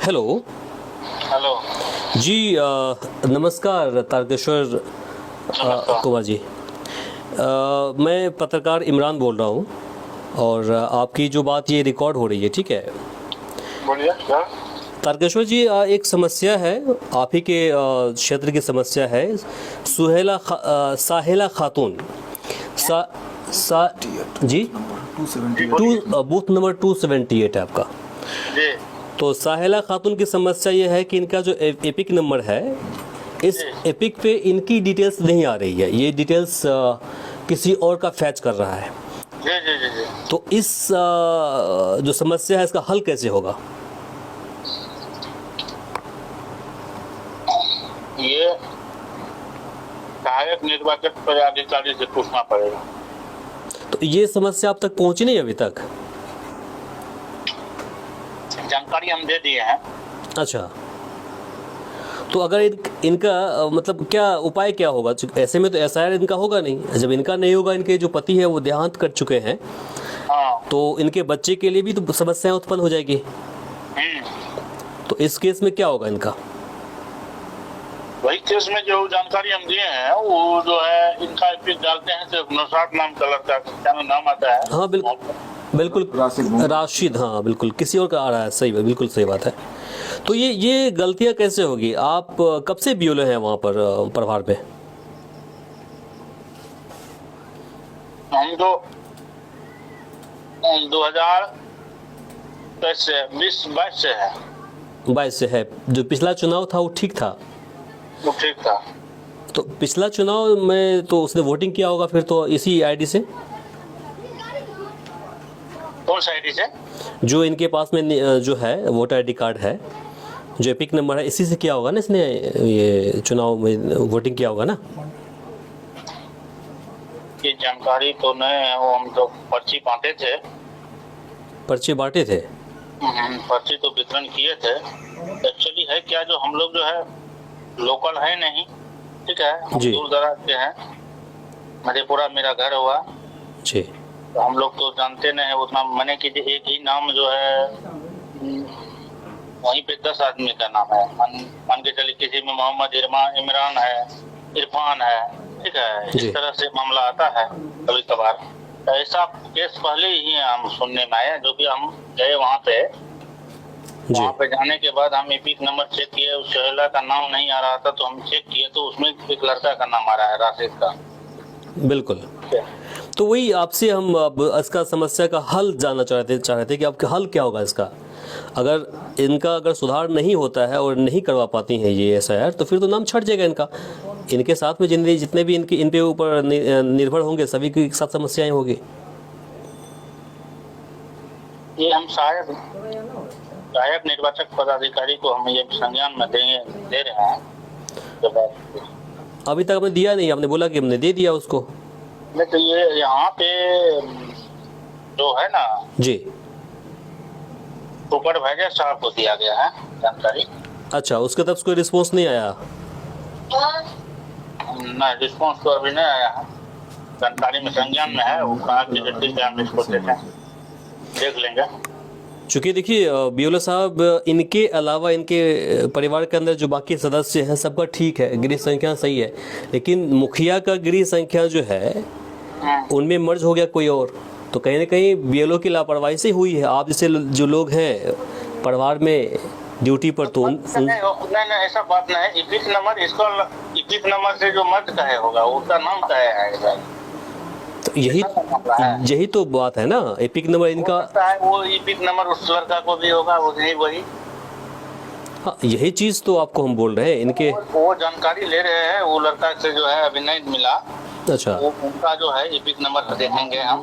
Hello. Hello जी नमस्कार तारकेश्वर कुमार जी। मैं पत्रकार इमरान बोल रहा हूँ और आपकी जो बात ये रिकॉर्ड हो रही है, ठीक है। बोलिए सर। तारकेश्वर जी, एक समस्या है, आप ही के क्षेत्र की समस्या है। साहिला खातून जी बूथ नंबर 278 है आपका। जी तो साहिला खातून की समस्या ये है कि इनका जो एपिक नंबर है, इस एपिक पे इनकी डिटेल्स नहीं आ रही है। ये डिटेल्स किसी और का फैच कर रहा है। जी जी जी जी तो इस जो समस्या है, इसका हल कैसे होगा? ये सहायक निर्वाचक पदाधिकारी से पूछना पड़ेगा। तो ये समस्या आप तक पहुंची नहीं अभी तक? जानकारी हम दे दिए हैं। अच्छा, तो अगर इनका मतलब क्या उपाय क्या होगा? ऐसे में तो एसआईआर इनका होगा नहीं। जब इनका नहीं होगा, इनके जो पति है वो देहांत कर चुके हैं, हाँ तो इनके बच्चे के लिए भी तो समस्याएं उत्पन्न हो जाएगी। तो इस केस में क्या होगा इनका? वही केस में जो जानकारी हम दिए हैं वो जो है इनका एपिक डालते हैं, सिर्फ नौशाद नाम का लड़का क्या नाम आता है। हाँ बिल्कुल राशिद, हाँ बिल्कुल किसी और का आ रहा है। सही है, बिल्कुल सही बात है। तो ये गलतियां कैसे होगी? आप कब से बीओले हैं वहाँ पर प्रभार पे? हम तो 2022 से है। 22 से है। जो पिछला चुनाव था वो ठीक था? वो ठीक था। तो पिछला चुनाव में तो उसने वोटिंग किया होगा फिर तो इसी आईडी से। कौन सा आईडी से? जो इनके पास में जो है वोटर आईडी कार्ड है, जो एपिक नंबर है, इसी से किया होगा ना इसने ये चुनाव में वोटिंग किया होगा ना? ये जानकारी तो नहीं है। वो हम तो पर्ची बांटे थे। पर्चे बांटे थे? पर्ची तो वितरण किए थे। एक्चुअली है क्या, जो हम लोग जो है लोकल है नहीं, ठीक है, हम जी। दूर दराज के हैं। मधेपुरा मेरा घर हुआ। जी। तो हम लोग तो जानते नहीं है उतना। मैंने कि एक ही नाम जो है वहीं पे 10 आदमी का नाम है। मान के चलिए किसी में मोहम्मद इमरान है, इरफान है, ठीक है। जी। इस तरह से मामला आता है कभी कभार। तो ऐसा केस पहले ही हम सुनने में आया। जो भी हम गए वहाँ पे, वहाँ पे जाने के बाद हम एपिक नंबर चेक किए, उस शहला का नाम नहीं आ रहा था। तो हम चेक किए तो उसमें एक लड़का का नाम आ रहा है, राशिद का। बिल्कुल। तो वही आपसे हम अब इसका समस्या का हल जानना चाह रहे थे कि आपका हल क्या होगा इसका। अगर सुधार नहीं होता है और नहीं करवा पाती हैं ये एसआईआर, तो फिर तो नाम छट जाएगा इनका। इनके साथ में जितने भी इन पे ऊपर निर्भर होंगे, सभी के साथ समस्याएं होगी। ये हम सहायक निर्वाचक पदाधिकारी को हम ये संज्ञान में दे रहे हैं। अभी तक आपने दिया नहीं? आपने बोला कि हमने दे दिया उसको। नहीं तो ये यहाँ पे जो है ना जी। सुपरवाइजर साहब को दिया गया है जानकारी। अच्छा, उसके तरफ से कोई रिस्पॉन्स नहीं आया? नहीं, रिस्पॉन्स तो अभी नहीं आया है। जानकारी में संज्ञान में है। वो कहा कि ठीक है हम इसको देख लेंगे। चूँकि देखिए बीओले साहब, इनके अलावा इनके परिवार के अंदर जो बाकी सदस्य हैं सबका ठीक है, गृह संख्या सही है, लेकिन मुखिया का गृह संख्या जो है उनमें मर्ज हो गया कोई और। तो कहीं ना कहीं बीएलओ की लापरवाही से हुई है। आप जैसे जो लोग हैं परिवार में ड्यूटी पर, तो नहीं ऐसा बात नहीं। इपिक नंबर इसको इपिक नंबर से जो मर्ज का है होगा उसका नाम क्या है? तो यही तो बात है ना। एपिक नंबर इनका है, वो एपिक नंबर उस लड़का को भी होगा, वही। हाँ, यही चीज तो आपको हम बोल रहे हैं। इनके वो जानकारी ले रहे हैं। वो लड़का से जो है अभी नहीं मिला। अच्छा, वो उनका जो है एपिक नंबर देखेंगे हम।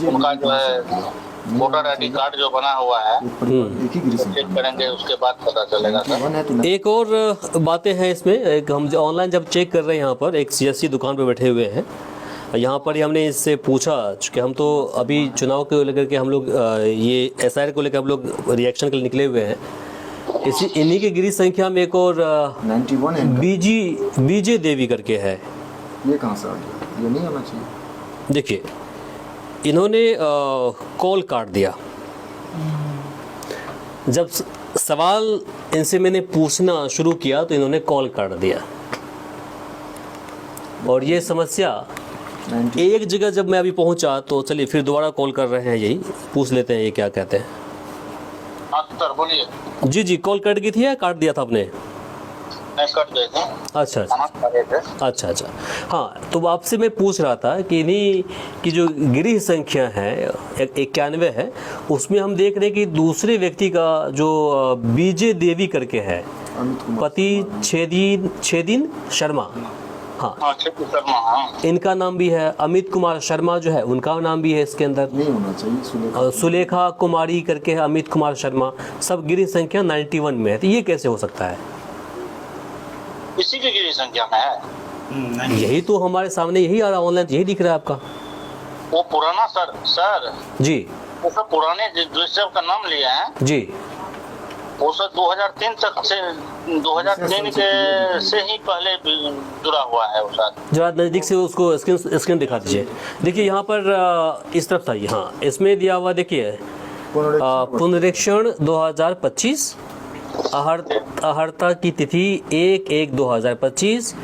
उनका जो है वोटर आईडी कार्ड जो बना हुआ है चेक करेंगे, उसके बाद पता चलेगा सर। एक और बातें हैं इसमें। एक हम ऑनलाइन जब चेक कर रहे हैं, यहाँ पर एक सीएससी दुकान पर बैठे हुए हैं। यहाँ पर ही हमने इससे पूछा कि हम तो अभी चुनाव को लेकर के हम लोग ये एसआईआर को लेकर हम लोग रिएक्शन के लिए निकले हुए हैं। इन्हीं के गृह संख्या में एक और 91 बीजे देवी करके है। ये कहाँ से आ गया? ये नहीं होना चाहिए। देखिए, इन्होंने कॉल काट दिया। जब सवाल इनसे मैंने पूछना शुरू किया तो इन्होंने कॉल कर दिया, और ये समस्या 90 एक जगह जब मैं अभी पहुंचा तो चलिए फिर दोबारा कॉल कर रहे हैं, यही पूछ लेते हैं ये क्या कहते हैं। हाँ सर बोलिए। जी जी, कॉल कट गई थी या काट दिया था आपने? नहीं कट गए थे, अच्छा खाना खा रहे थे। अच्छा अच्छा। हाँ, तो आपसे मैं पूछ रहा था कि इन्हीं की जो गृह संख्या है 91 है, उसमें हम देख रहे हैं कि दूसरे व्यक्ति का जो बीजे देवी करके है, अमित कुमार पति छेदीन शर्मा, हाँ हाँ छेदी शर्मा, हाँ इनका नाम भी है। अमित कुमार शर्मा जो है उनका नाम भी है इसके अंदर। नहीं होना चाहिए, सुलेखा सुलेखा कुमारी करके है, अमित कुमार शर्मा, सब गृह संख्या 91 में है। तो ये कैसे हो सकता है? इसी की गिरी संख्या में है। यही तो हमारे सामने यही आ रहा, ऑनलाइन यही दिख रहा है आपका। वो पुराना सर जी वो सब पुराने जिससे आपका नाम लिया है, जी, वो सब 2003 तक से 2003 के से ही पहले जुड़ा हुआ है वो सर। जरा नज़दीक से उसको स्क्रीन दिखा दीजिए। देखिए यहाँ पर इस तरफ था, हाँ इसमें दिया हुआ देखिए, पुनरीक्षण 2025, अहर्ता की तिथि 1/1/2025,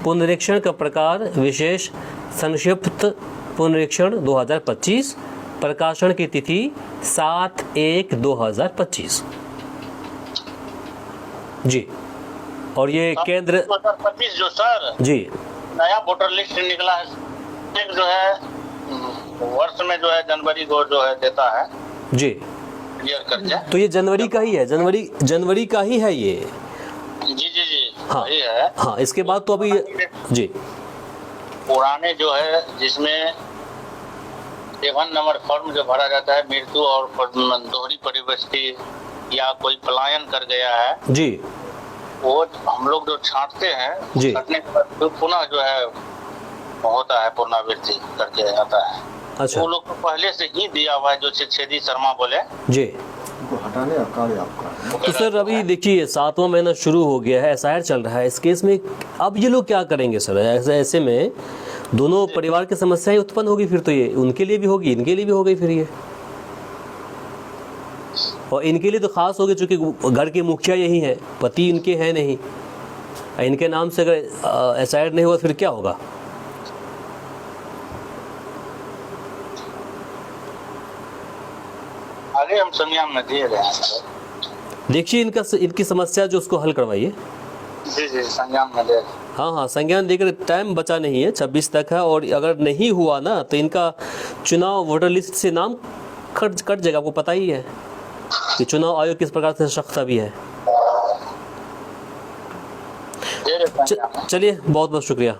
पुनरीक्षण का प्रकार विशेष संक्षिप्त पुनरीक्षण 2025, प्रकाशन की तिथि 7/1/2025। जी, और ये केंद्र 2025 जो सर जी नया वोटर लिस्ट निकला है, एक जो है वर्ष में जो है जनवरी को जो है देता है जी, क्लियर करके। तो ये जनवरी का ही है, जनवरी का ही है ये। जी हाँ ये है। हाँ, इसके बाद तो अभी जी पुराने जो है जिसमें 7 नंबर फॉर्म जो भरा जाता है, मृत्यु और दोहरी परिवस्ती या कोई पलायन कर गया है, जी, वो हम लोग जो छांटते हैं, जी। छांटने के बाद फिर पुनः जो है होता है, पुनरावृत्ति करके आता है। अच्छा वो लोग को पहले से ही दिया हुआ है, जो छेदी शर्मा बोले। जी। उनको हटाने का कार्य आपका है। तो सर अभी देखिए 7वां महीना शुरू हो गया है, एसआईआर चल रहा है इस केस में, अब ये लोग क्या करेंगे सर? ऐसे में दोनों परिवार की समस्याएं उत्पन्न होगी, फिर तो ये उनके लिए भी होगी, इनके लिए भी होगी फिर ये, और इनके लिए तो खास होगी चूंकि घर के मुखिया यही है, पति इनके हैं नहीं, इनके नाम से अगर एसआईआर नहीं हुआ फिर क्या होगा? आगे हम संज्ञान में दिए गए हैं। देखिए इनकी समस्या जो उसको हल करवाइए। जी संज्ञान में दे। हाँ हाँ, संज्ञान देकर, टाइम बचा नहीं है, 26 तक है, और अगर नहीं हुआ ना तो इनका चुनाव वोटर लिस्ट से नाम कट जाएगा। आपको पता ही है कि चुनाव आयोग किस प्रकार से सख्त भी है। चलिए, बहुत बहुत शुक्रिया।